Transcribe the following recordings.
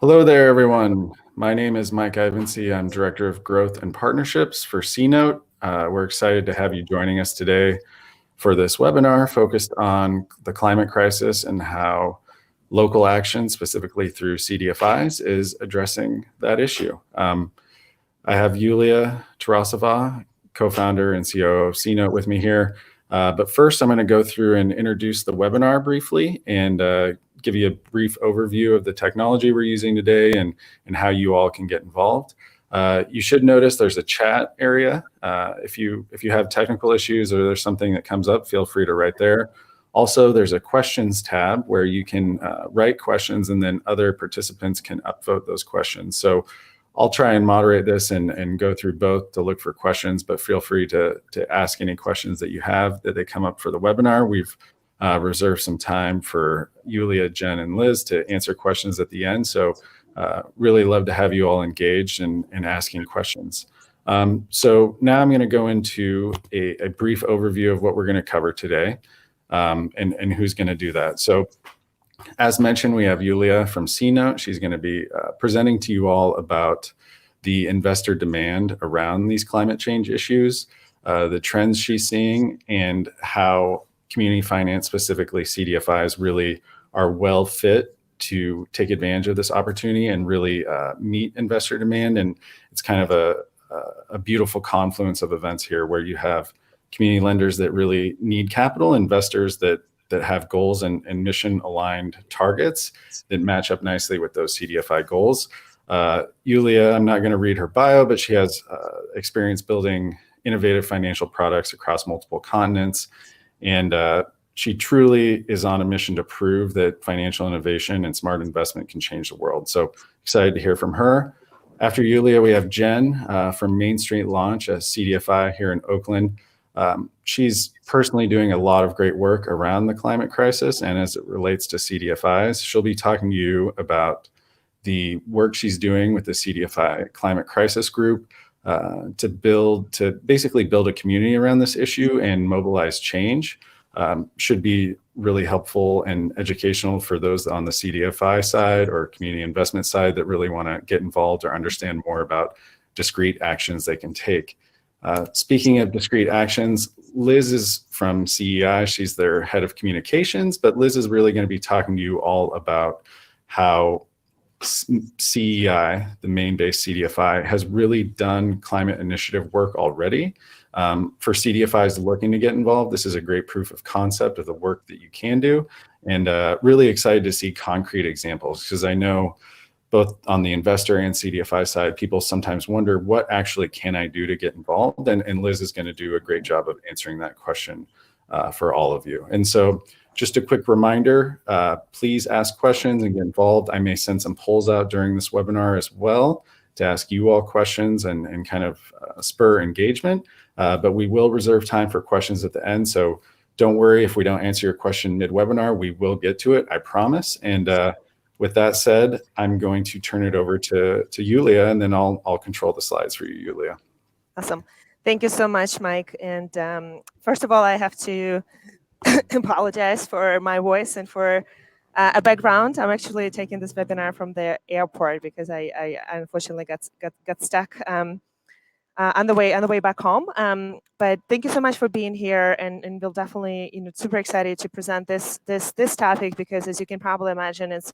Hello there, everyone. My name is Mike Ivancy. I'm Director of Growth and Partnerships for C-Note. We're excited to have you joining us today for this webinar focused on the climate crisis and how local action, specifically through CDFIs, is addressing that issue. I have Yulia Tarasova, co-founder and COO of C-Note, with me here. But first, I'm going to go through and introduce the webinar briefly and give you a brief overview of the technology we're using today and how you all can get involved. You should notice there's a chat area. If you have technical issues or there's something that comes up, feel free to write there. Also, there's a questions tab where you can write questions and then other participants can upvote those questions. So I'll try and moderate this and go through both to look for questions, but feel free to ask any questions that you have that they come up for the webinar. We've reserved some time for Yulia, Jen, and Liz to answer questions at the end. So really love to have you all engaged in asking questions. So now I'm going to go into a brief overview of what we're going to cover today and who's going to do that. So as mentioned, we have Yulia from C-Note. She's going to be presenting to you all about the investor demand around these climate change issues, the trends she's seeing, and how community finance, specifically CDFIs, really are well fit to take advantage of this opportunity and really meet investor demand. And it's kind of a beautiful confluence of events here where you have community lenders that really need capital, investors that have goals and mission-aligned targets that match up nicely with those CDFI goals. Yulia, I'm not going to read her bio, but she has experience building innovative financial products across multiple continents. And she truly is on a mission to prove that financial innovation and smart investment can change the world. So excited to hear from her. After Yulia, we have Jen from Main Street Launch, a CDFI here in Oakland. She's personally doing a lot of great work around the climate crisis and as it relates to CDFIs. She'll be talking to you about the work she's doing with the CDFI Climate Crisis Group to basically build a community around this issue and mobilize change. Should be really helpful and educational for those on the CDFI side or community investment side that really want to get involved or understand more about discrete actions they can take. Speaking of discrete actions, Liz is from CEI. She's their head of communications, but Liz is really going to be talking to you all about how CEI, the main-based CDFI, has really done climate initiative work already. For CDFIs looking to get involved, this is a great proof of concept of the work that you can do, and really excited to see concrete examples, because I know both on the investor and CDFI side, people sometimes wonder, what actually can I do to get involved? And Liz is going to do a great job of answering that question for all of you. And so just a quick reminder, please ask questions and get involved. I may send some polls out during this webinar as well to ask you all questions and kind of spur engagement, but we will reserve time for questions at the end. So don't worry if we don't answer your question mid-webinar, we will get to it, I promise. And with that said, I'm going to turn it over to Yulia, and then I'll control the slides for you, Yulia. Awesome. Thank you so much, Mike. And first of all, I have to apologize for my voice and for a background. I'm actually taking this webinar from the airport because I unfortunately got stuck on the way back home. But thank you so much for being here, and we'll definitely, super excited to present this topic, because as you can probably imagine, it's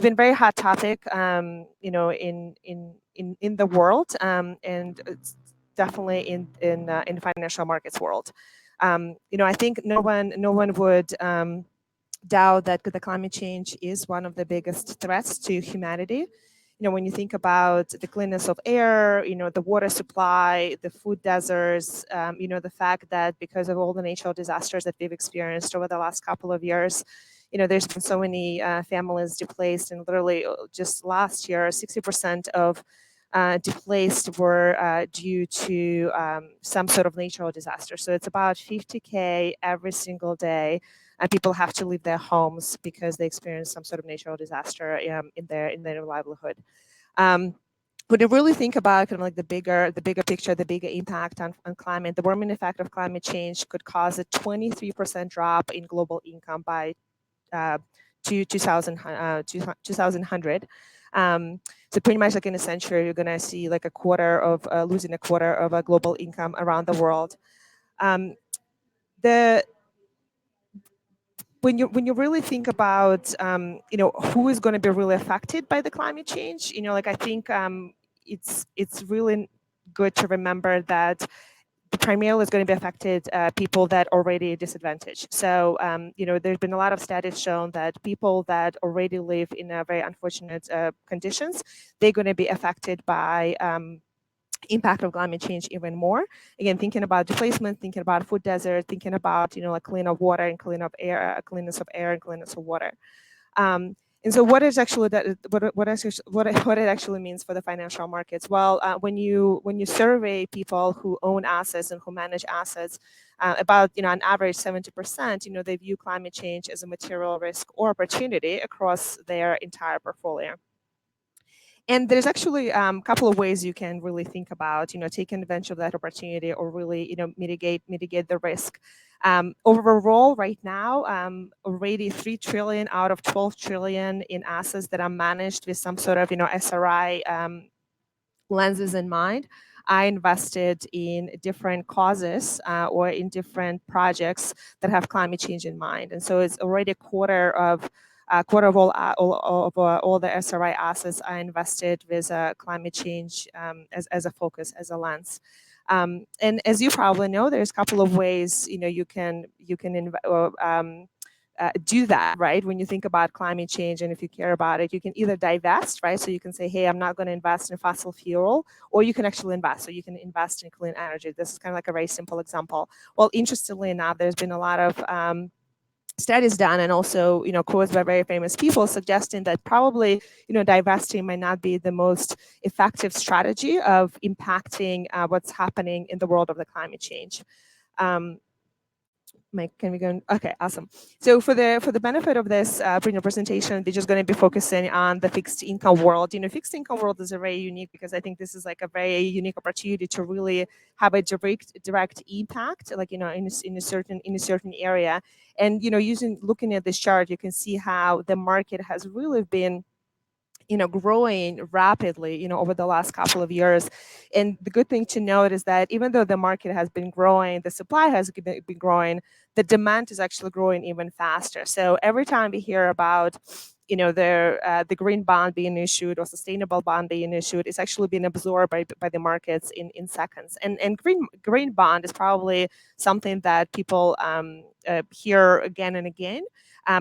been a very hot topic, in the world, and it's definitely in the financial markets world. I think no one would doubt that the climate change is one of the biggest threats to humanity. When you think about the cleanness of air, the water supply, the food deserts, the fact that because of all the natural disasters that we've experienced over the last couple of years, there's been so many families displaced, and literally just last year, 60% of displaced were due to some sort of natural disaster. So it's about 50K every single day, and people have to leave their homes because they experience some sort of natural disaster in their livelihood. When you really think about kind of like the bigger picture, the bigger impact on climate, the warming effect of climate change could cause a 23% drop in global income by 2100. So pretty much like in a century, you're going to see like losing a quarter of a global income around the world. The when you really think about who is going to be really affected by the climate change, like I think it's really good to remember that primarily is going to be affected people that are already disadvantaged. So there's been a lot of studies shown that people that already live in very unfortunate conditions, they're going to be affected by impact of climate change even more. Again, thinking about displacement, thinking about food desert, thinking about like clean of water and clean of air, cleanness of air and cleanness of water. And so, what is actually that? What it actually means for the financial markets? Well, when you survey people who own assets and who manage assets, about on average 70%, they view climate change as a material risk or opportunity across their entire portfolio. And there's actually a couple of ways you can really think about, taking advantage of that opportunity or really, mitigate the risk. Overall, right now, already 3 trillion out of 12 trillion in assets that are managed with some sort of, SRI lenses in mind. I invested in different causes or in different projects that have climate change in mind, and so it's already a quarter of all the SRI assets I invested with climate change as a focus, as a lens. And as you probably know, there's a couple of ways you can do that, right? When you think about climate change, and if you care about it, you can either divest, right? So you can say, hey, I'm not going to invest in fossil fuel, or you can actually invest. So you can invest in clean energy. This is kind of like a very simple example. Well, interestingly enough, there's been a lot of studies done, and also quotes by very famous people suggesting that probably divesting might not be the most effective strategy of impacting what's happening in the world of the climate change. Mike, can we go? Okay, awesome. So for the benefit of this presentation, we're just going to be focusing on the fixed income world. Fixed income world is a very unique, because I think this is like a very unique opportunity to really have a direct impact, like in a certain area. And looking at this chart, you can see how the market has really been growing rapidly, over the last couple of years. And the good thing to note is that even though the market has been growing, the supply has been growing, the demand is actually growing even faster. So every time we hear about the green bond being issued or sustainable bond being issued, it's actually being absorbed by the markets in seconds. And green bond is probably something that people hear again and again.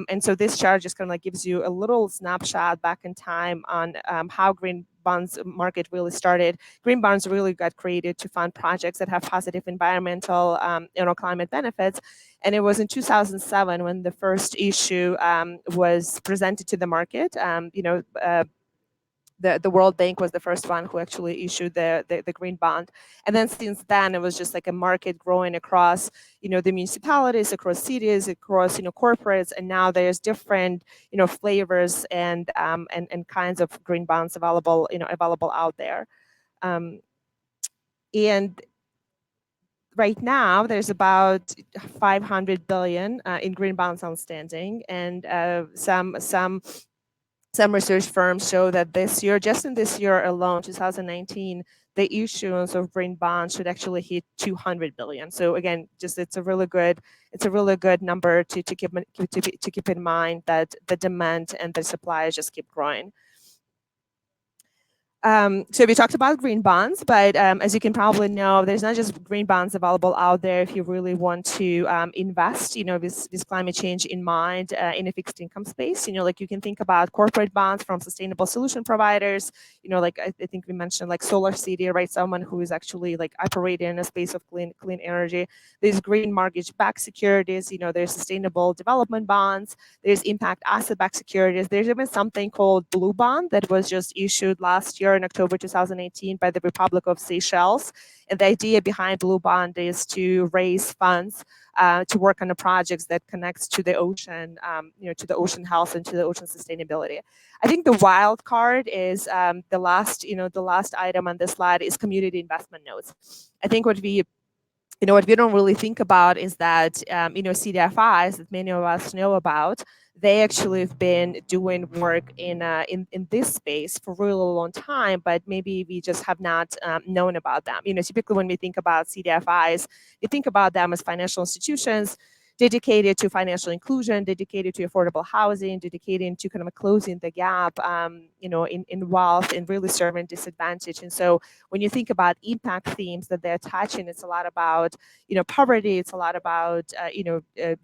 And so this chart just kind of like gives you a little snapshot back in time on how green bonds market really started. Green bonds really got created to fund projects that have positive environmental, climate benefits. And it was in 2007 when the first issue was presented to the market. The World Bank was the first one who actually issued the green bond. And then since then, it was just like a market growing across, the municipalities, across cities, across, corporates. And now there's different, flavors and kinds of green bonds available out there. And right now, there's about 500 billion in green bonds outstanding, and some research firms show that just in this year alone, 2019, the issuance of green bonds should actually hit 200 billion. So again, it's a really good number to keep in mind, that the demand and the supply just keep growing. So we talked about green bonds, but as you can probably know, there's not just green bonds available out there if you really want to invest, with climate change in mind in a fixed income space. Like you can think about corporate bonds from sustainable solution providers. Like I think we mentioned like Solar City, right? Someone who is actually like operating in a space of clean energy. There's green mortgage-backed securities. There's sustainable development bonds. There's impact asset-backed securities. There's even something called Blue Bond that was just issued last year in October 2018 by the Republic of Seychelles. And the idea behind Blue Bond is to raise funds to work on the projects that connects to the ocean, to the ocean health and to the ocean sustainability. I think the wild card is the last item on this slide is community investment notes. I think what we don't really think about is that, CDFIs that many of us know about, they actually have been doing work in this space for a really long time, but maybe we just have not known about them. Typically when we think about CDFIs, we think about them as financial institutions dedicated to financial inclusion, dedicated to affordable housing, dedicated to kind of closing the gap, in wealth and really serving disadvantage. And so when you think about impact themes that they're touching, it's a lot about, poverty, it's a lot about,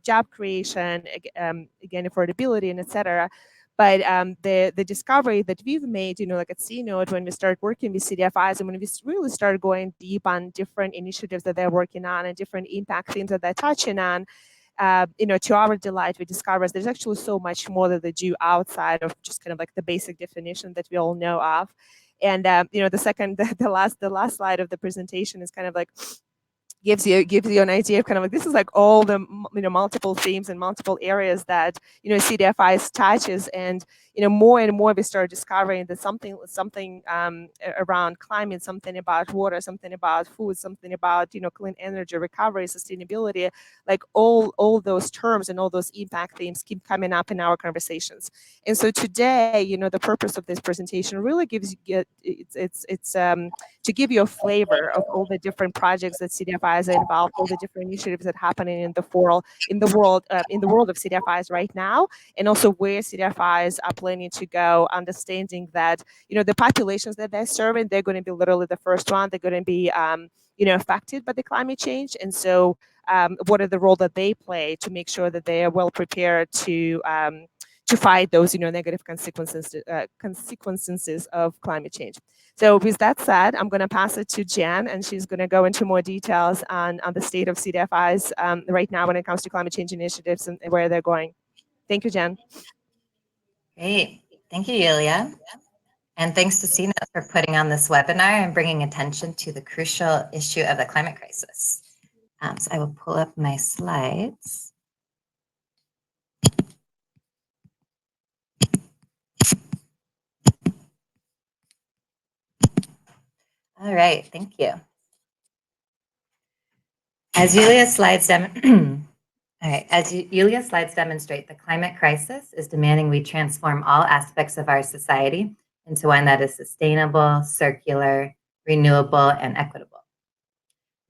job creation, again, affordability, and et cetera. But the discovery that we've made, like at CNote, when we start working with CDFIs and when we really start going deep on different initiatives that they're working on and different impact themes that they're touching on, to our delight, we discover there's actually so much more that they do outside of just kind of like the basic definition that we all know of. And the last slide of the presentation is kind of like gives you an idea of kind of like this is like all the multiple themes and multiple areas that CDFIs touches, and more and more we start discovering that something around climate, something about water, something about food, something about clean energy, recovery, sustainability, like all those terms and all those impact themes keep coming up in our conversations. And so today, the purpose of this presentation really gives you it's to give you a flavor of all the different projects that CDFIs are involved, all the different initiatives that are happening in the world of CDFIs right now, and also where CDFIs are planning to go, understanding that the populations that they're serving, they're going to be literally the first one. They're going to be affected by the climate change, and so what are the role that they play to make sure that they are well prepared to fight those negative consequences of climate change. So with that said, I'm going to pass it to Jen, and she's going to go into more details on the state of CDFIs right now when it comes to climate change initiatives and where they're going. Thank you, Jen. Great. Thank you, Yulia. And thanks to CNote for putting on this webinar and bringing attention to the crucial issue of the climate crisis. So I will pull up my slides. All right, thank you. As Yulia's slides demonstrate, the climate crisis is demanding we transform all aspects of our society into one that is sustainable, circular, renewable, and equitable.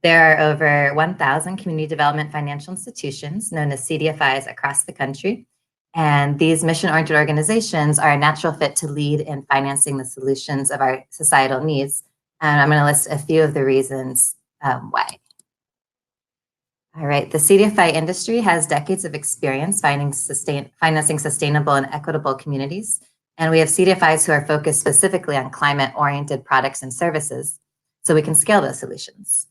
There are over 1,000 community development financial institutions known as CDFIs across the country, and these mission-oriented organizations are a natural fit to lead in financing the solutions of our societal needs. And I'm going to list a few of the reasons why. All right, the CDFI industry has decades of experience financing sustainable and equitable communities. And we have CDFIs who are focused specifically on climate-oriented products and services, so we can scale those solutions.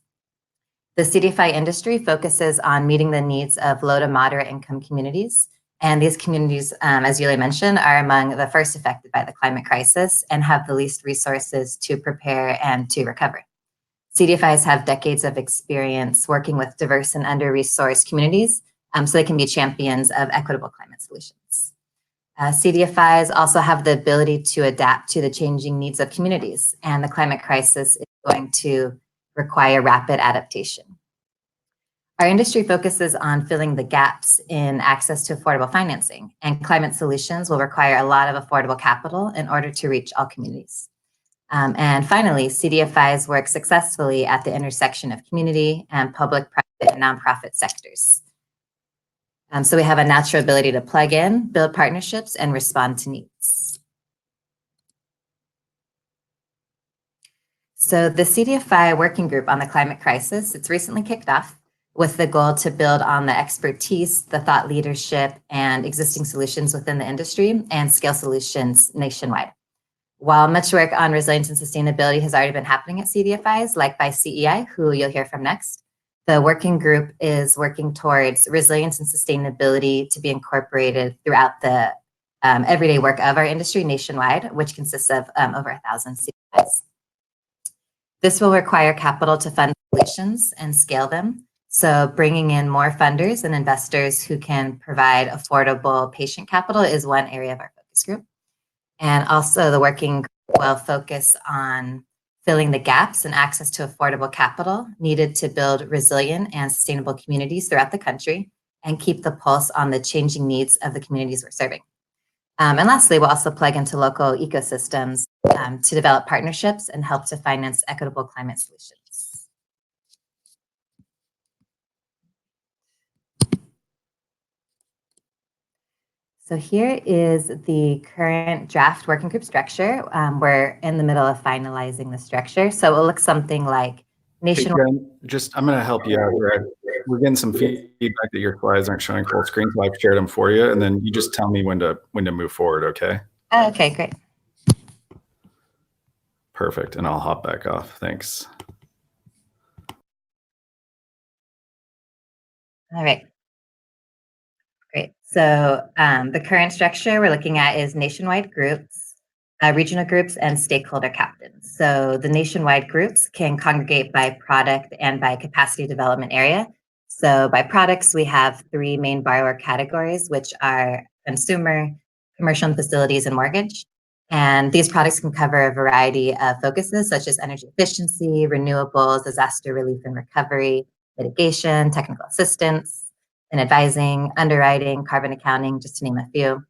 The CDFI industry focuses on meeting the needs of low to moderate income communities. And these communities, as Yulia mentioned, are among the first affected by the climate crisis and have the least resources to prepare and to recover. CDFIs have decades of experience working with diverse and under-resourced communities, so they can be champions of equitable climate solutions. CDFIs also have the ability to adapt to the changing needs of communities, and the climate crisis is going to require rapid adaptation. Our industry focuses on filling the gaps in access to affordable financing, and climate solutions will require a lot of affordable capital in order to reach all communities. And finally, CDFIs work successfully at the intersection of community and public, private, and nonprofit sectors. So we have a natural ability to plug in, build partnerships, and respond to needs. So the CDFI working group on the climate crisis, it's recently kicked off with the goal to build on the expertise, the thought leadership, and existing solutions within the industry and scale solutions nationwide. While much work on resilience and sustainability has already been happening at CDFIs, like by CEI, who you'll hear from next, the working group is working towards resilience and sustainability to be incorporated throughout the everyday work of our industry nationwide, which consists of over 1,000 CDFIs. This will require capital to fund solutions and scale them. So bringing in more funders and investors who can provide affordable patient capital is one area of our focus group. And also the working group will focus on filling the gaps in access to affordable capital needed to build resilient and sustainable communities throughout the country and keep the pulse on the changing needs of the communities we're serving. And lastly, we'll also plug into local ecosystems to develop partnerships and help to finance equitable climate solutions. So here is the current draft working group structure. We're in the middle of finalizing the structure. So it will look something like nationwide. Hey, Jen, I'm going to help you out here. We're getting some feedback that your slides aren't showing full screen, so I've shared them for you, and then you just tell me when to move forward, okay? Okay, great. Perfect, and I'll hop back off. Thanks. All right. Great. So the current structure we're looking at is nationwide groups, regional groups, and stakeholder captains. So the nationwide groups can congregate by product and by capacity development area. So by products, we have three main borrower categories, which are consumer, commercial and facilities, and mortgage. And these products can cover a variety of focuses such as energy efficiency, renewables, disaster relief and recovery, mitigation, technical assistance, and advising, underwriting, carbon accounting, just to name a few.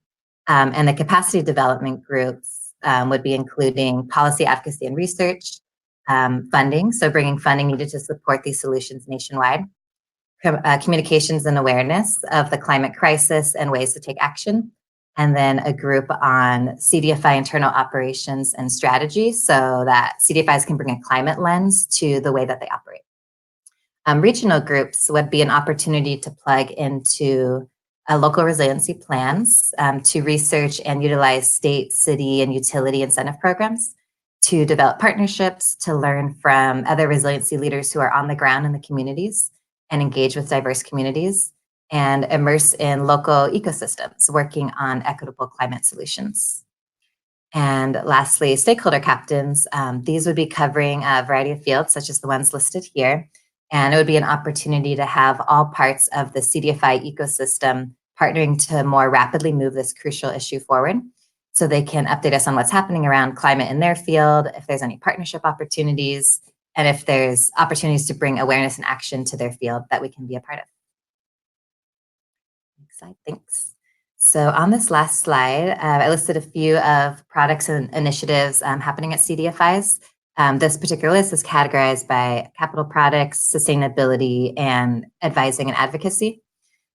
And the capacity development groups would be including policy advocacy and research, funding, so bringing funding needed to support these solutions nationwide, communications and awareness of the climate crisis and ways to take action, and then a group on CDFI internal operations and strategy so that CDFIs can bring a climate lens to the way that they operate. Regional groups would be an opportunity to plug into local resiliency plans to research and utilize state, city, and utility incentive programs to develop partnerships, to learn from other resiliency leaders who are on the ground in the communities and engage with diverse communities, and immerse in local ecosystems working on equitable climate solutions. And lastly, stakeholder captains. These would be covering a variety of fields, such as the ones listed here. And it would be an opportunity to have all parts of the CDFI ecosystem partnering to more rapidly move this crucial issue forward. So they can update us on what's happening around climate in their field, if there's any partnership opportunities, and if there's opportunities to bring awareness and action to their field that we can be a part of. Next slide, thanks. So on this last slide, I listed a few of products and initiatives happening at CDFIs. This particular list is categorized by capital products, sustainability, and advising and advocacy.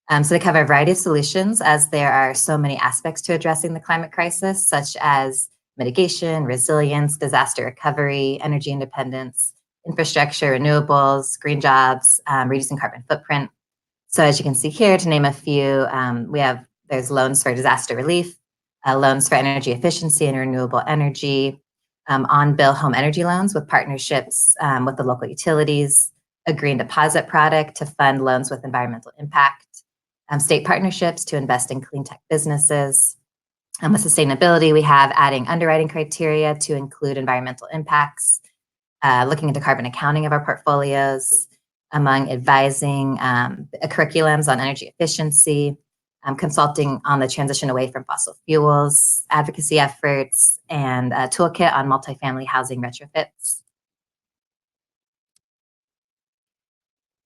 So they cover a variety of solutions, as there are so many aspects to addressing the climate crisis, such as mitigation, resilience, disaster recovery, energy independence, infrastructure, renewables, green jobs, reducing carbon footprint. So as you can see here, to name a few, there's loans for disaster relief, loans for energy efficiency and renewable energy, on-bill home energy loans with partnerships with the local utilities, a green deposit product to fund loans with environmental impact, state partnerships to invest in clean tech businesses. With sustainability, we have adding underwriting criteria to include environmental impacts, looking into carbon accounting of our portfolios, among advising curriculums on energy efficiency, consulting on the transition away from fossil fuels, advocacy efforts, and a toolkit on multifamily housing retrofits.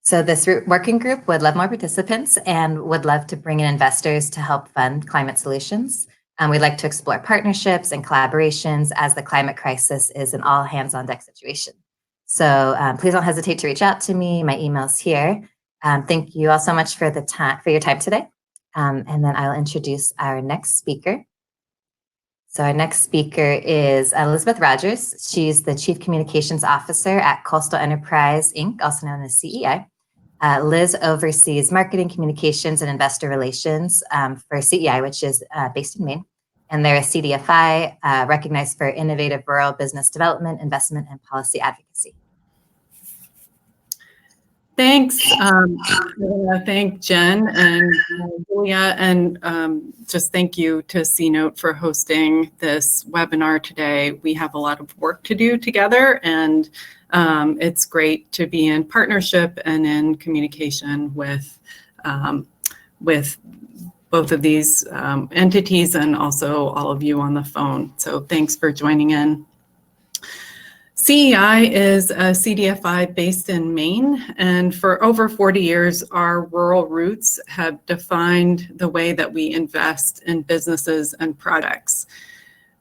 So this working group would love more participants and would love to bring in investors to help fund climate solutions. We'd like to explore partnerships and collaborations as the climate crisis is an all hands on deck situation. So please don't hesitate to reach out to me. My email's here. Thank you all so much for your time today. And then I'll introduce our next speaker. So our next speaker is Elizabeth Rogers. She's the Chief Communications Officer at Coastal Enterprise, Inc., also known as CEI. Liz oversees marketing, communications, and investor relations for CEI, which is based in Maine. And they're a CDFI recognized for innovative rural business development, investment, and policy advocacy. Thanks. I want to thank Jen and Julia, and just thank you to C-Note for hosting this webinar today. We have a lot of work to do together, and it's great to be in partnership and in communication with both of these entities and also all of you on the phone. So thanks for joining in. CEI is a CDFI based in Maine, and for over 40 years, our rural roots have defined the way that we invest in businesses and products.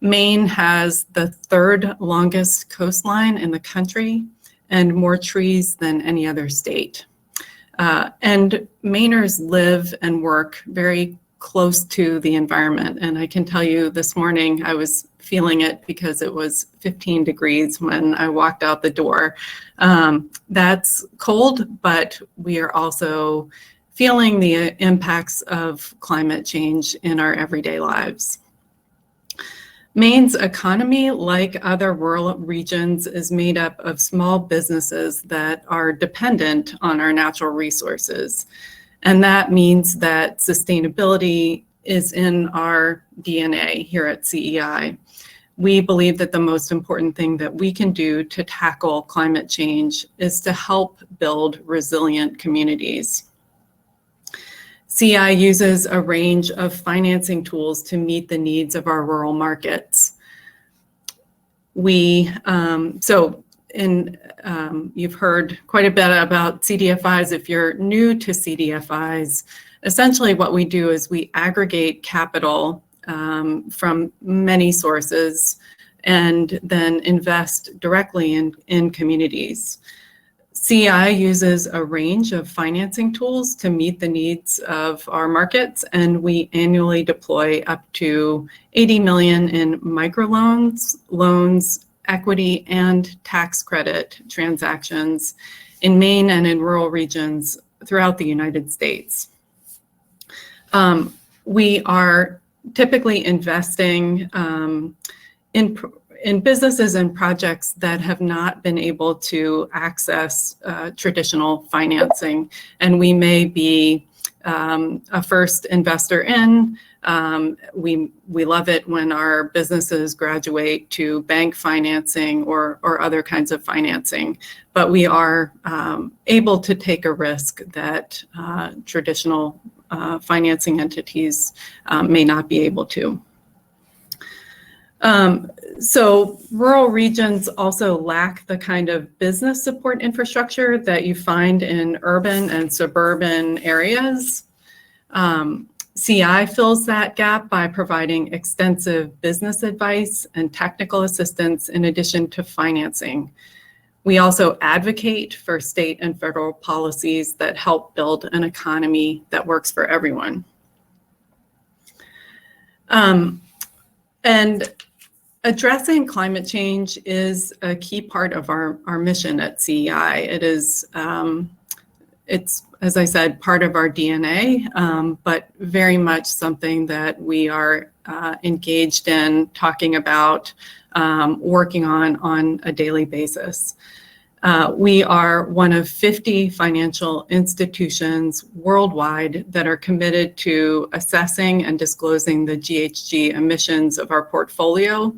Maine has the third longest coastline in the country and more trees than any other state. And Mainers live and work very close to the environment. And I can tell you this morning, I was feeling it because it was 15 degrees when I walked out the door. That's cold, but we are also feeling the impacts of climate change in our everyday lives. Maine's economy, like other rural regions, is made up of small businesses that are dependent on our natural resources. And that means that sustainability is in our DNA here at CEI. We believe that the most important thing that we can do to tackle climate change is to help build resilient communities. CEI uses a range of financing tools to meet the needs of our rural markets. You've heard quite a bit about CDFIs. If you're new to CDFIs, essentially what we do is we aggregate capital from many sources and then invest directly in communities. CEI uses a range of financing tools to meet the needs of our markets, and we annually deploy up to $80 million in microloans, loans, equity, and tax credit transactions in Maine and in rural regions throughout the United States. We are typically investing in businesses and projects that have not been able to access traditional financing, and we may be a first investor in. We love it when our businesses graduate to bank financing or other kinds of financing, but we are able to take a risk that traditional financing entities may not be able to. So rural regions also lack the kind of business support infrastructure that you find in urban and suburban areas. CEI fills that gap by providing extensive business advice and technical assistance in addition to financing. We also advocate for state and federal policies that help build an economy that works for everyone. And addressing climate change is a key part of our mission at CEI. It is, it's, as I said, part of our DNA, but very much something that we are engaged in talking about, working on a daily basis. We are one of 50 financial institutions worldwide that are committed to assessing and disclosing the GHG emissions of our portfolio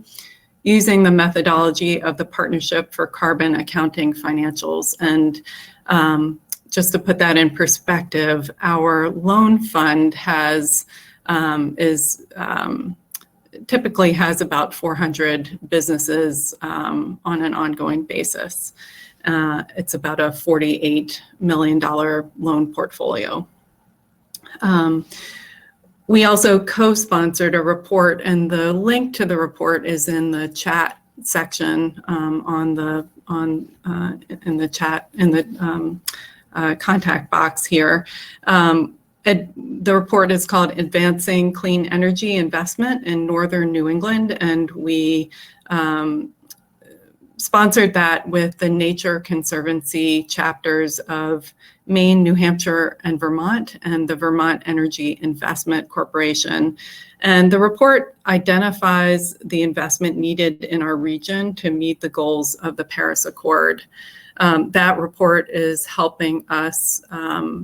using the methodology of the Partnership for Carbon Accounting Financials. And just to put that in perspective, our loan fund typically has about 400 businesses on an ongoing basis. It's about a $48 million loan portfolio. We also co-sponsored a report, and the link to the report is in the chat section in the contact box here. The report is called Advancing Clean Energy Investment in Northern New England, and we sponsored that with the Nature Conservancy chapters of Maine, New Hampshire, and Vermont, and the Vermont Energy Investment Corporation. And the report identifies the investment needed in our region to meet the goals of the Paris Accord. That report is helping us,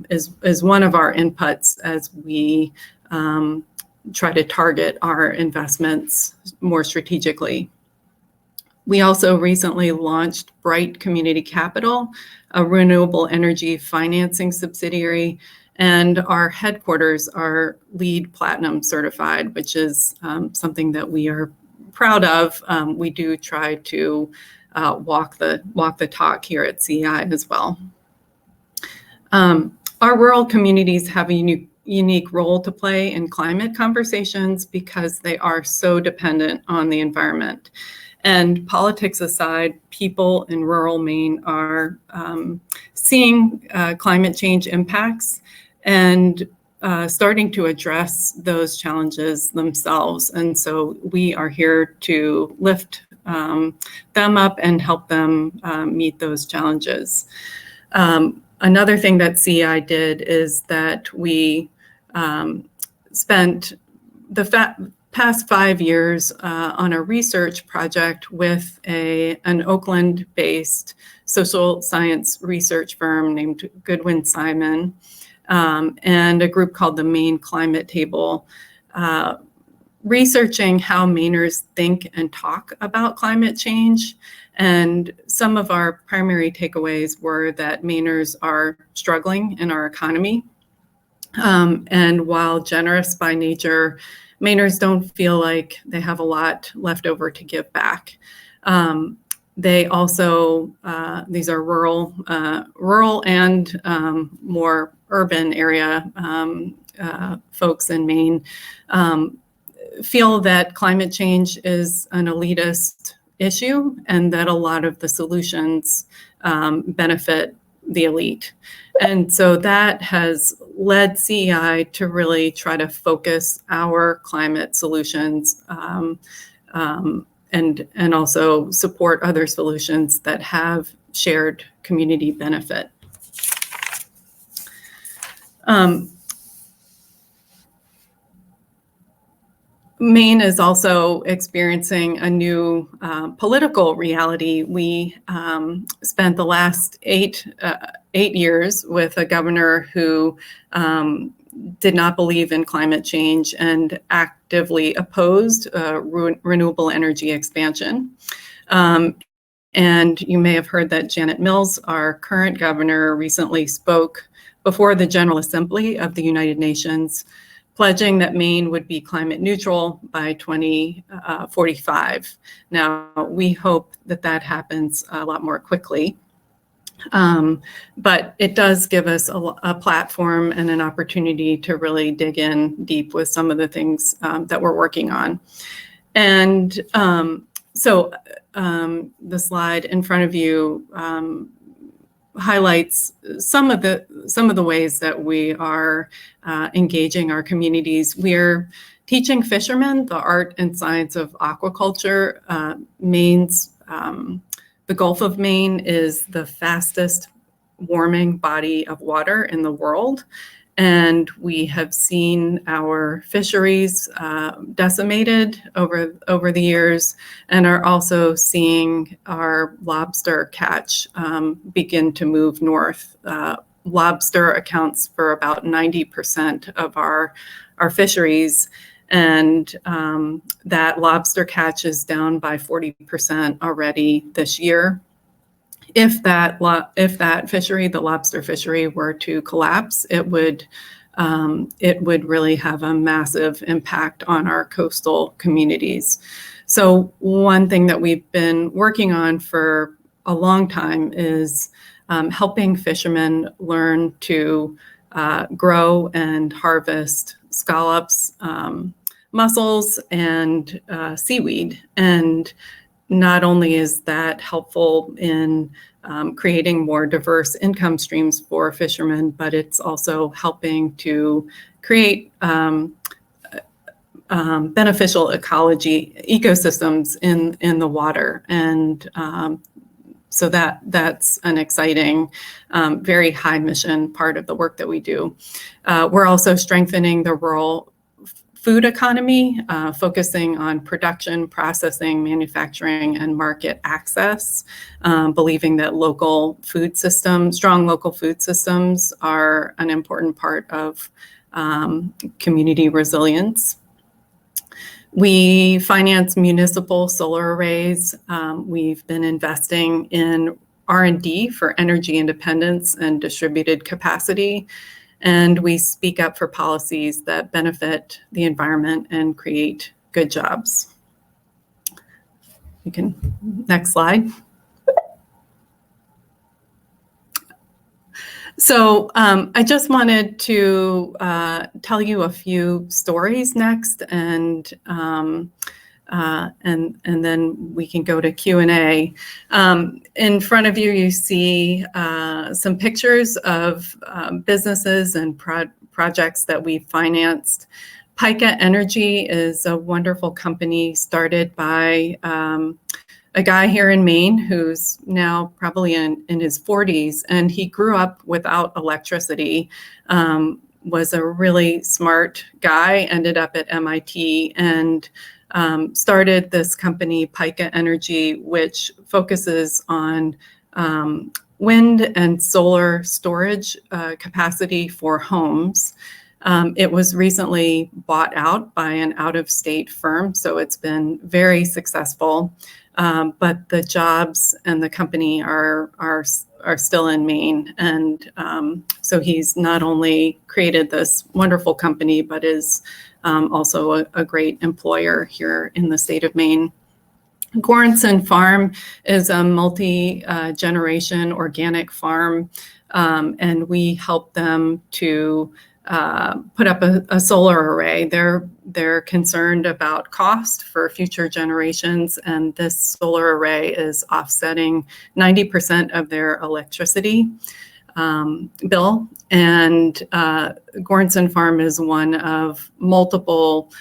is one of our inputs as we try to target our investments more strategically. We also recently launched Bright Community Capital, a renewable energy financing subsidiary, and our headquarters are LEED Platinum certified, which is something that we are proud of. We do try to walk the talk here at CEI as well. Our rural communities have a unique role to play in climate conversations because they are so dependent on the environment. And politics aside, people in rural Maine are seeing climate change impacts and starting to address those challenges themselves. And so we are here to lift them up and help them meet those challenges. Another thing that CEI did is that we spent the past 5 years on a research project with an Oakland-based social science research firm named Goodwin Simon and a group called the Maine Climate Table, researching how Mainers think and talk about climate change. And some of our primary takeaways were that Mainers are struggling in our economy. And while generous by nature, Mainers don't feel like they have a lot left over to give back. They also, these are rural and more urban area folks in Maine, feel that climate change is an elitist issue and that a lot of the solutions benefit the elite. And so that has led CEI to really try to focus our climate solutions and also support other solutions that have shared community benefit. Maine is also experiencing a new political reality. We spent the last eight years with a governor who did not believe in climate change and actively opposed renewable energy expansion. And you may have heard that Janet Mills, our current governor, recently spoke before the General Assembly of the United Nations, pledging that Maine would be climate neutral by 2045. Now, we hope that that happens a lot more quickly. But it does give us a platform and an opportunity to really dig in deep with some of the things that we're working on. And so the slide in front of you highlights some of the ways that we are engaging our communities. We're teaching fishermen the art and science of aquaculture. The Gulf of Maine is the fastest warming body of water in the world. And we have seen our fisheries decimated over the years, and are also seeing our lobster catch begin to move north. Lobster accounts for about 90% of our fisheries, and that lobster catch is down by 40% already this year. If that fishery, the lobster fishery, were to collapse, it would really have a massive impact on our coastal communities. So one thing that we've been working on for a long time is helping fishermen learn to grow and harvest scallops, mussels, and seaweed. And not only is that helpful in creating more diverse income streams for fishermen, but it's also helping to create beneficial ecosystems in the water. And so that's an exciting, very high mission part of the work that we do. We're also strengthening the rural food economy, focusing on production, processing, manufacturing, and market access, believing that strong local food systems are an important part of community resilience. We finance municipal solar arrays. We've been investing in R&D for energy independence and distributed capacity. And we speak up for policies that benefit the environment and create good jobs. Next slide. So I just wanted to tell you a few stories next, and then we can go to Q&A. In front of you, you see some pictures of businesses and projects that we financed. Pika Energy is a wonderful company started by a guy here in Maine who's now probably in his 40s, and he grew up without electricity, was a really smart guy, ended up at MIT, and started this company, Pika Energy, which focuses on wind and solar storage capacity for homes. It was recently bought out by an out-of-state firm, so it's been very successful. But the jobs and the company are still in Maine, and so he's not only created this wonderful company, but is also a great employer here in the state of Maine. Goranson Farm is a multi-generation organic farm, and we help them to put up a solar array. They're concerned about cost for future generations, and this solar array is offsetting 90% of their electricity bill. And Goranson Farm is one of multiple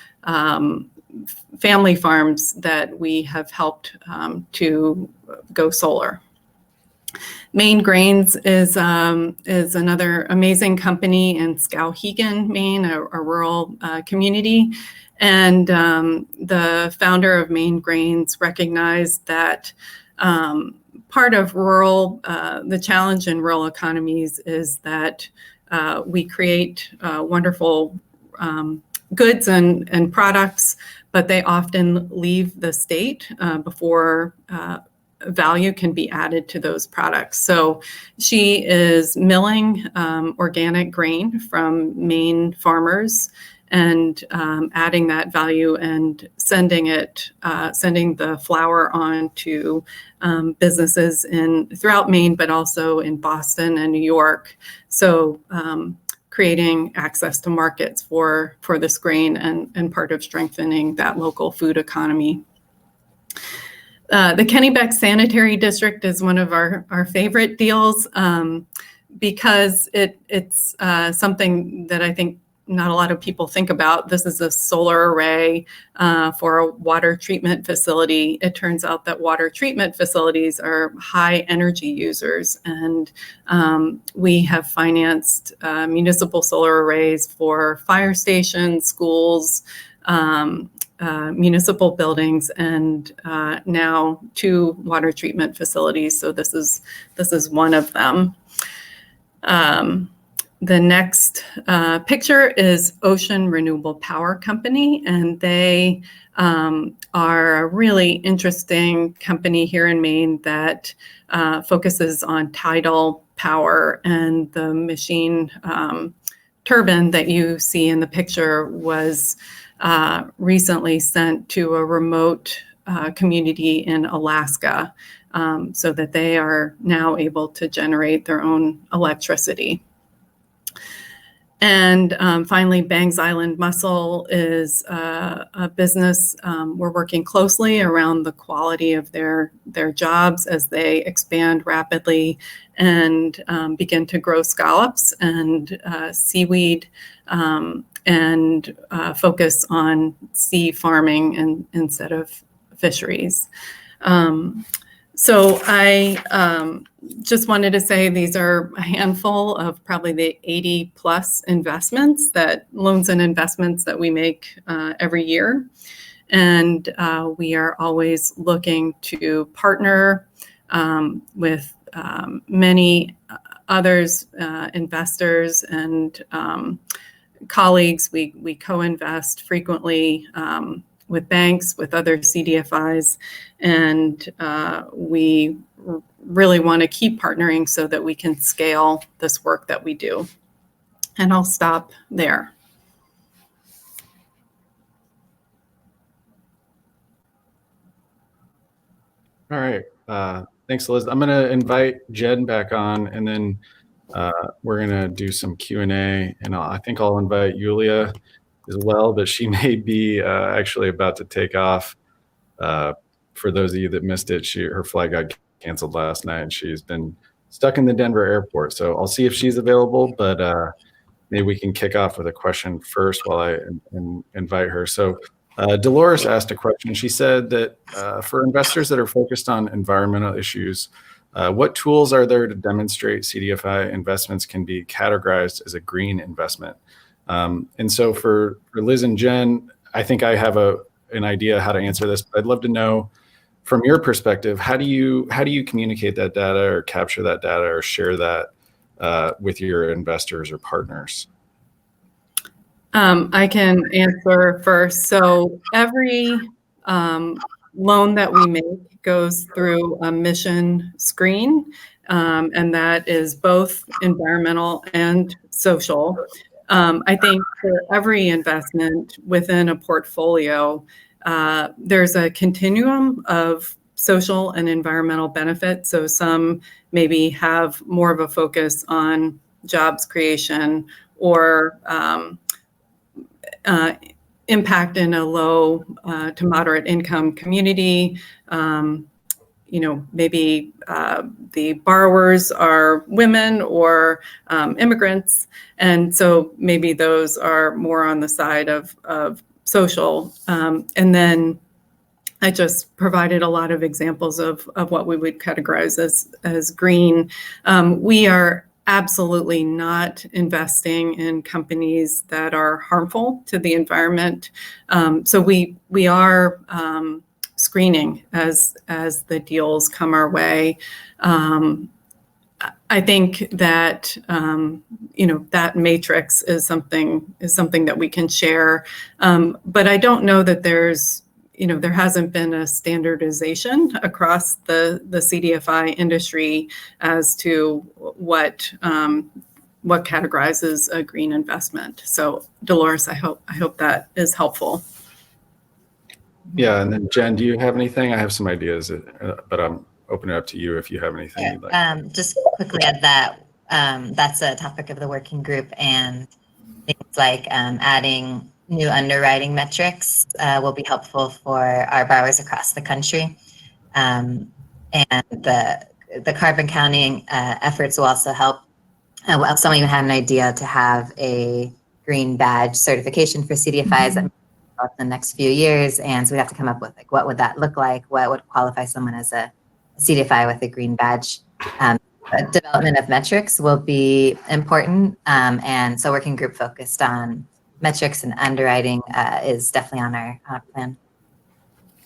family farms that we have helped to go solar. Maine Grains is another amazing company in Skowhegan, Maine, a rural community. And the founder of Maine Grains recognized that part of the challenge in rural economies is that we create wonderful goods and products, but they often leave the state before value can be added to those products. So she is milling organic grain from Maine farmers and adding that value and sending the flour on to businesses throughout Maine, but also in Boston and New York. So creating access to markets for this grain and part of strengthening that local food economy. The Kennebec Sanitary District is one of our favorite deals because it's something that I think not a lot of people think about. This is a solar array for a water treatment facility. It turns out that water treatment facilities are high energy users, and we have financed municipal solar arrays for fire stations, schools, municipal buildings, and now 2 water treatment facilities. So this is one of them. The next picture is Ocean Renewable Power Company, and they are a really interesting company here in Maine that focuses on tidal power, and the machine turbine that you see in the picture was recently sent to a remote community in Alaska so that they are now able to generate their own electricity. And finally, Bangs Island Mussel is a business. We're working closely around the quality of their jobs as they expand rapidly and begin to grow scallops and seaweed and focus on sea farming instead of fisheries. So I just wanted to say these are a handful of probably the 80 plus loans and investments that we make every year. And we are always looking to partner with many others, investors and colleagues. We co-invest frequently with banks, with other CDFIs, and we really want to keep partnering so that we can scale this work that we do. And I'll stop there. All right. Thanks, Liz. I'm going to invite Jen back on, and then We're going to do some Q&A, and I think I'll invite Yulia as well, but she may be actually about to take off. For those of you that missed it, her flight got canceled last night, and she's been stuck in the Denver airport. So I'll see if she's available, but maybe we can kick off with a question first while I invite her. So Dolores asked a question. She said that for investors that are focused on environmental issues, what tools are there to demonstrate CDFI investments can be categorized as a green investment? And so for Liz and Jen, I think I have an idea how to answer this, but I'd love to know from your perspective, how do you communicate that data or capture that data or share that with your investors or partners? I can answer first. So every loan that we make goes through a mission screen, and that is both environmental and social. I think for every investment within a portfolio, there's a continuum of social and environmental benefits. So some maybe have more of a focus on jobs creation or impact in a low to moderate income community. Maybe the borrowers are women or immigrants. And so maybe those are more on the side of social. And then I just provided a lot of examples of what we would categorize as green. We are absolutely not investing in companies that are harmful to the environment. So we are screening as the deals come our way. I think that that matrix is something that we can share, but I don't know that there hasn't been a standardization across the CDFI industry as to what categorizes a green investment. So Dolores, I hope that is helpful. Yeah, and then Jen, do you have anything? I have some ideas, but I'm opening it up to you if you have anything you'd like. Just quickly add that that's a topic of the working group, and things like adding new underwriting metrics will be helpful for our borrowers across the country. And the carbon counting efforts will also help. Some even had an idea to have a green badge certification for CDFIs in the next few years. And so we have to come up with what would that look like? What would qualify someone as a CDFI with a green badge? Development of metrics will be important. And so working group focused on metrics and underwriting is definitely on our plan.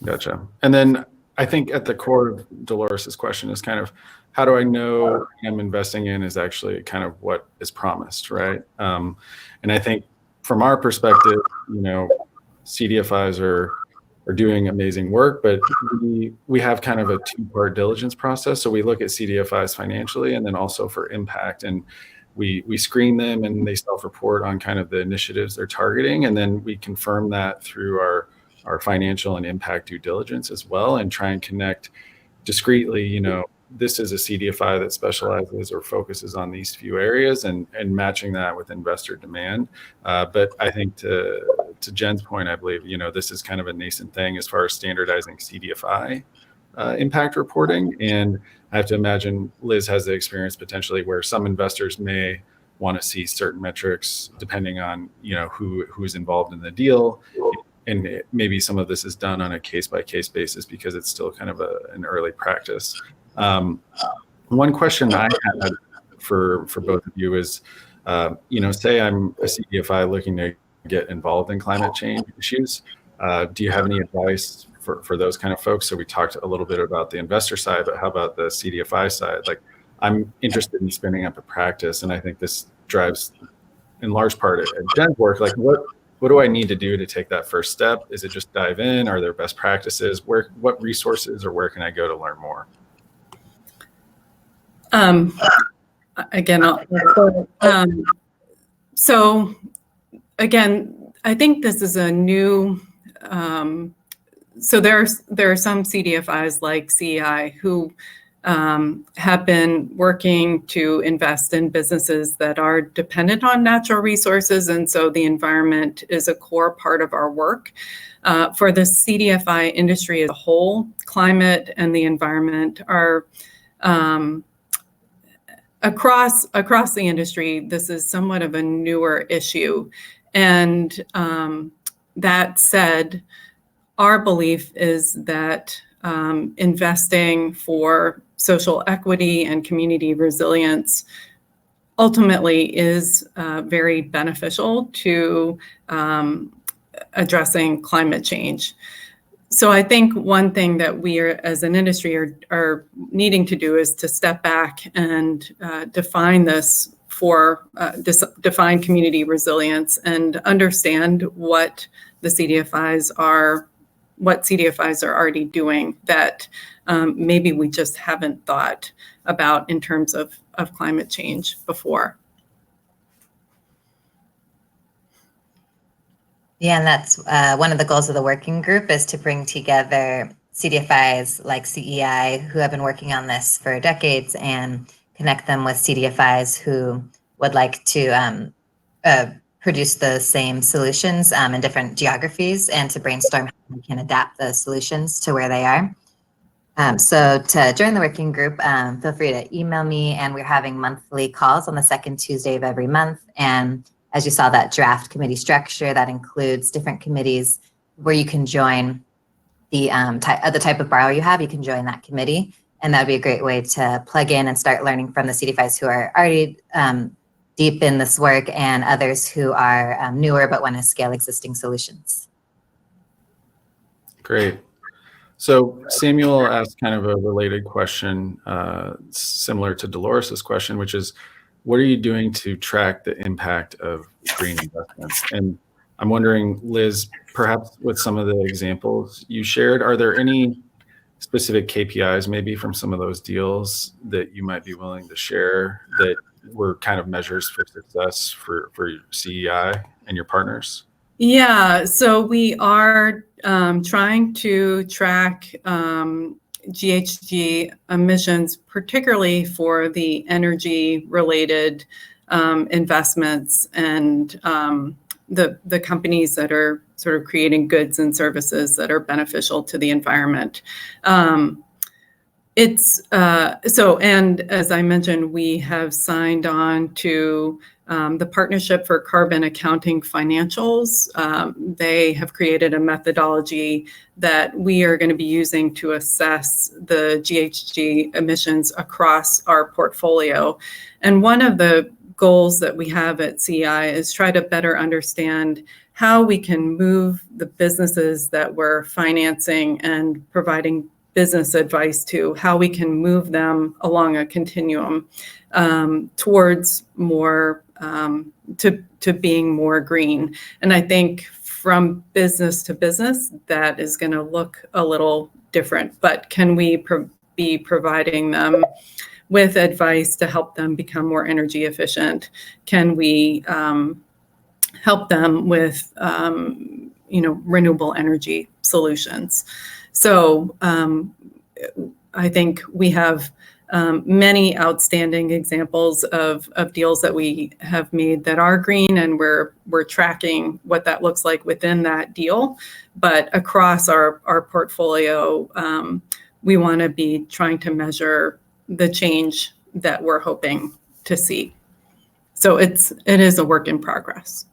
Gotcha. And then I think at the core of Dolores's question is kind of, how do I know I'm investing in is actually kind of what is promised, right? And I think from our perspective, CDFIs are doing amazing work, but we have kind of a two-part diligence process. So we look at CDFIs financially and then also for impact, and we screen them and they self-report on kind of the initiatives they're targeting, and then we confirm that through our financial and impact due diligence as well, and try and connect discreetly, this is a CDFI that specializes or focuses on these few areas, and matching that with investor demand. But I think to Jen's point, I believe, this is kind of a nascent thing as far as standardizing CDFI impact reporting. And I have to imagine Liz has the experience potentially where some investors may want to see certain metrics depending on, who's involved in the deal. And maybe some of this is done on a case-by-case basis because it's still kind of an early practice. One question I had for both of you is, say I'm a CDFI looking to get involved in climate change issues. Do you have any advice for those kind of folks? So we talked a little bit about the investor side, but how about the CDFI side? Like, I'm interested in spinning up a practice, and I think this drives in large part at Jen's work. Like, what do I need to do to take that first step? Is it just dive in? Are there best practices? What resources or where can I go to learn more? Again, so again, I think this is a new, so there are some CDFIs like CEI who have been working to invest in businesses that are dependent on natural resources. And so the environment is a core part of our work. For the CDFI industry as a whole, climate and the environment are across the industry, this is somewhat of a newer issue. And that said, our belief is that investing for social equity and community resilience ultimately is very beneficial to addressing climate change. So I think one thing that we are, as an industry, are needing to do is to step back and define this for define community resilience and understand what the CDFIs are, what CDFIs are already doing that maybe we just haven't thought about in terms of climate change before. Yeah, and that's one of the goals of the working group is to bring together CDFIs like CEI who have been working on this for decades and connect them with CDFIs who would like to produce the same solutions in different geographies and to brainstorm how we can adapt the solutions to where they are. So to join the working group, feel free to email me, and we're having monthly calls on the second Tuesday of every month. And as you saw that draft committee structure, that includes different committees where you can join the type of borrower you have, you can join that committee. And that would be a great way to plug in and start learning from the CDFIs who are already deep in this work and others who are newer but want to scale existing solutions. Great. So Samuel asked kind of a related question, similar to Dolores's question, which is, what are you doing to track the impact of green investments? And I'm wondering, Liz, perhaps with some of the examples you shared, are there any specific KPIs maybe from some of those deals that you might be willing to share that were kind of measures for success for CEI and your partners? Yeah, so we are trying to track GHG emissions, particularly for the energy-related investments and the companies that are sort of creating goods and services that are beneficial to the environment. And as I mentioned, we have signed on to the Partnership for Carbon Accounting Financials. They have created a methodology that we are going to be using to assess the GHG emissions across our portfolio. And one of the goals that we have at CEI is try to better understand how we can move the businesses that we're financing and providing business advice to, how we can move them along a continuum towards more to being more green. And I think from business to business, that is going to look a little different. But can we be providing them with advice to help them become more energy efficient? Can we help them with renewable energy solutions? So I think we have many outstanding examples of deals that we have made that are green, and we're tracking what that looks like within that deal. But across our portfolio, we want to be trying to measure the change that we're hoping to see. So it is a work in progress.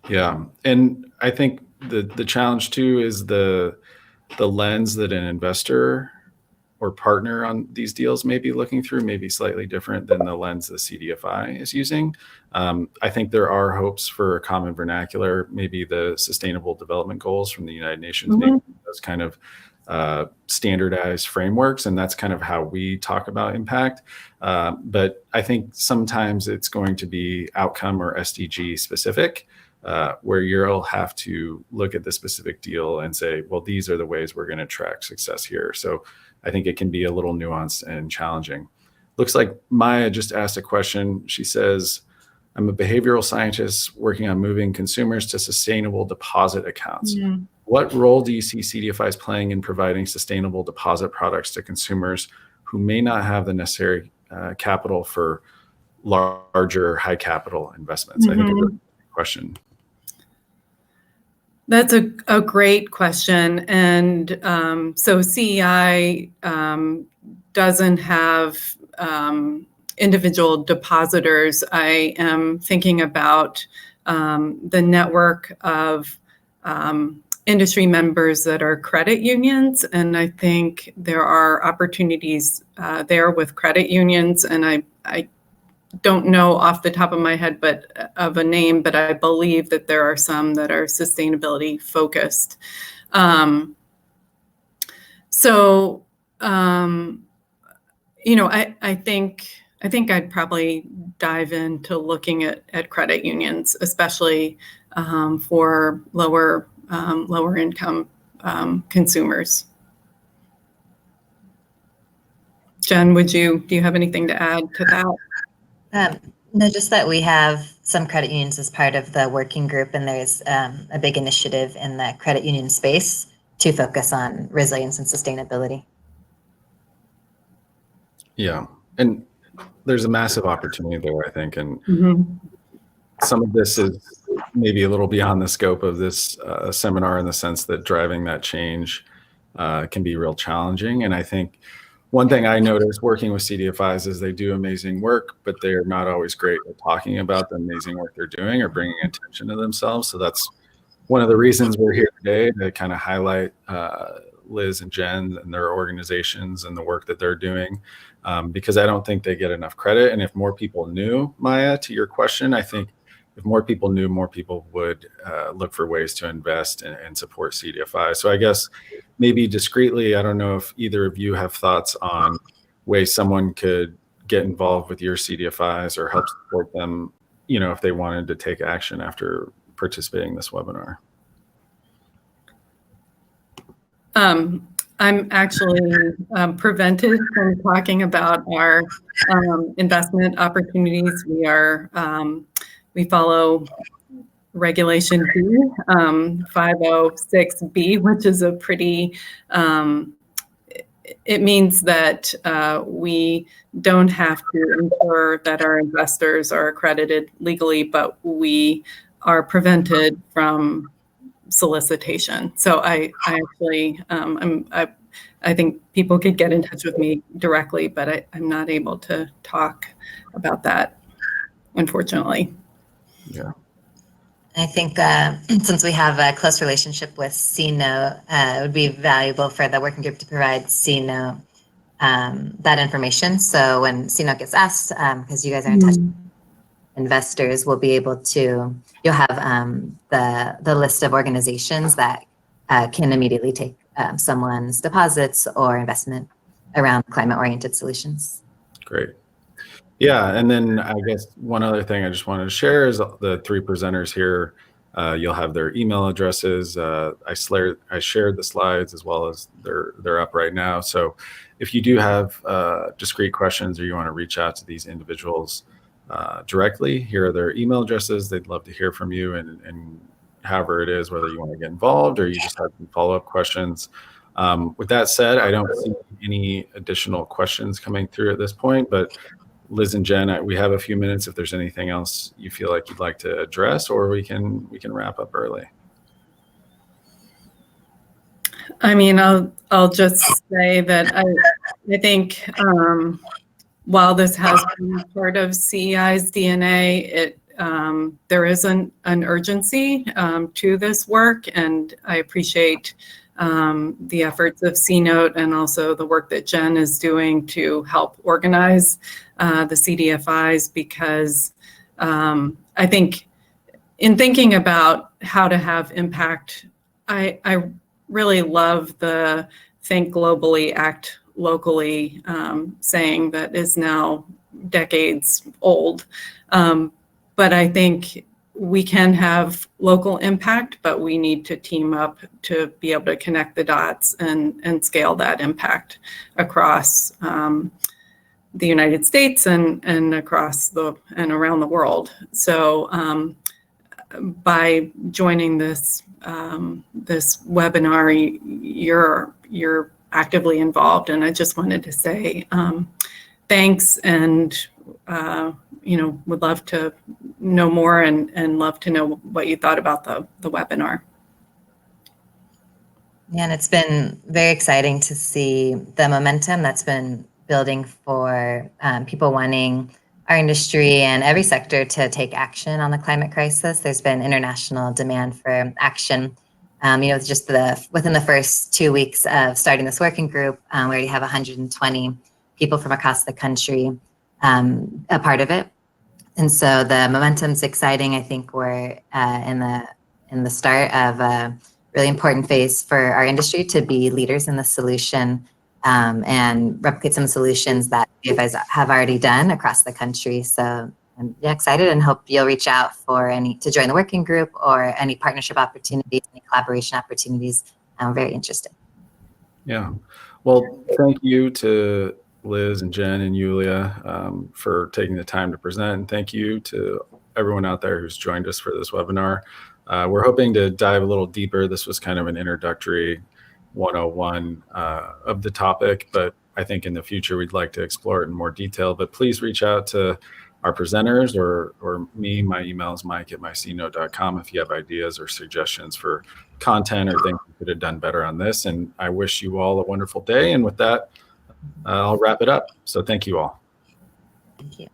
Yeah, and I think the challenge too is the lens that an investor or partner on these deals may be looking through may be slightly different than the lens the CDFI is using. I think there are hopes for a common vernacular, maybe the Sustainable Development Goals from the United Nations, maybe those kind of standardized frameworks, and that's kind of how we talk about impact. But I think sometimes it's going to be outcome or SDG specific, where you'll have to look at the specific deal and say, well, these are the ways we're going to track success here. So I think it can be a little nuanced and challenging. Looks like Maya just asked a question. She says, I'm a behavioral scientist working on moving consumers to sustainable deposit accounts. what role do you see CDFIs playing in providing sustainable deposit products to consumers who may not have the necessary capital for larger, high capital investments? I think it's a good question. That's a great question. And so CEI doesn't have individual depositors. I am thinking about the network of industry members that are credit unions. And I think there are opportunities there with credit unions. And I don't know off the top of my head, but of a name, but I believe that there are some that are sustainability focused. I think I'd probably dive into looking at credit unions, especially for lower income consumers. Jen, do you have anything to add to that? No, just that we have some credit unions as part of the working group, and there's a big initiative in the credit union space to focus on resilience and sustainability. Yeah, and there's a massive opportunity there, I think, and some of this is maybe a little beyond the scope of this seminar, in the sense that driving that change can be real challenging. And I think one thing I noticed working with CDFIs is they do amazing work, but they're not always great at talking about the amazing work they're doing or bringing attention to themselves. So that's one of the reasons we're here today, to kind of highlight Liz and Jen and their organizations and the work that they're doing, because I don't think they get enough credit. And if more people knew, Maya, to your question, I think if more people knew, more people would look for ways to invest and support CDFI. So I guess maybe discreetly, I don't know if either of you have thoughts on ways someone could get involved with your CDFIs or help support them, if they wanted to take action after participating in this webinar. I'm actually prevented from talking about our investment opportunities. We follow Regulation B, 506B, which is a pretty, it means that we don't have to ensure that our investors are accredited legally, but we are prevented from solicitation. So I actually, I think people could get in touch with me directly, but I'm not able to talk about that, unfortunately. Yeah. I think since we have a close relationship with CNOTE, it would be valuable for the working group to provide CNOTE that information. So when CNOTE gets asked, because you guys are in touch with investors, we'll be able to, you'll have the list of organizations that can immediately take someone's deposits or investment around climate-oriented solutions. Great. Yeah, and then I guess one other thing I just wanted to share is the three presenters here. You'll have their email addresses. I shared the slides as well as they're up right now. So if you do have discrete questions or you want to reach out to these individuals directly, here are their email addresses. They'd love to hear from you, and however it is, whether you want to get involved or you just have some follow-up questions. With that said, I don't see any additional questions coming through at this point, but Liz and Jen, we have a few minutes if there's anything else you feel like you'd like to address, or we can wrap up early. I mean, I'll just say that I think while this has been part of CEI's DNA, there is an urgency to this work, and I appreciate the efforts of CNOTE and also the work that Jen is doing to help organize the CDFIs, because I think in thinking about how to have impact, I really love the think globally, act locally saying that is now decades old. But I think we can have local impact, but we need to team up to be able to connect the dots and scale that impact across the United States and across and around the world. So by joining this this webinar, you're actively involved, and I just wanted to say thanks, and would love to know more and love to know what you thought about the webinar. Yeah, and it's been very exciting to see the momentum that's been building for people wanting our industry and every sector to take action on the climate crisis. There's been international demand for action. Just within the first 2 weeks of starting this working group, we already have 120 people from across the country a part of it. And so the momentum's exciting. I think we're in the start of a really important phase for our industry to be leaders in the solution and replicate some solutions that CDFIs have already done across the country. So I'm excited and hope you'll reach out to join the working group or any partnership opportunities, any collaboration opportunities. I'm very interested. Yeah. Well, thank you to Liz and Jen and Yulia for taking the time to present. And thank you to everyone out there who's joined us for this webinar. We're hoping to dive a little deeper. This was kind of an introductory 101 of the topic, but I think in the future we'd like to explore it in more detail. But please reach out to our presenters or me. My email is mike@mycnote.com if you have ideas or suggestions for content or things we could have done better on this. And I wish you all a wonderful day. And with that, I'll wrap it up. So thank you all. Thank you.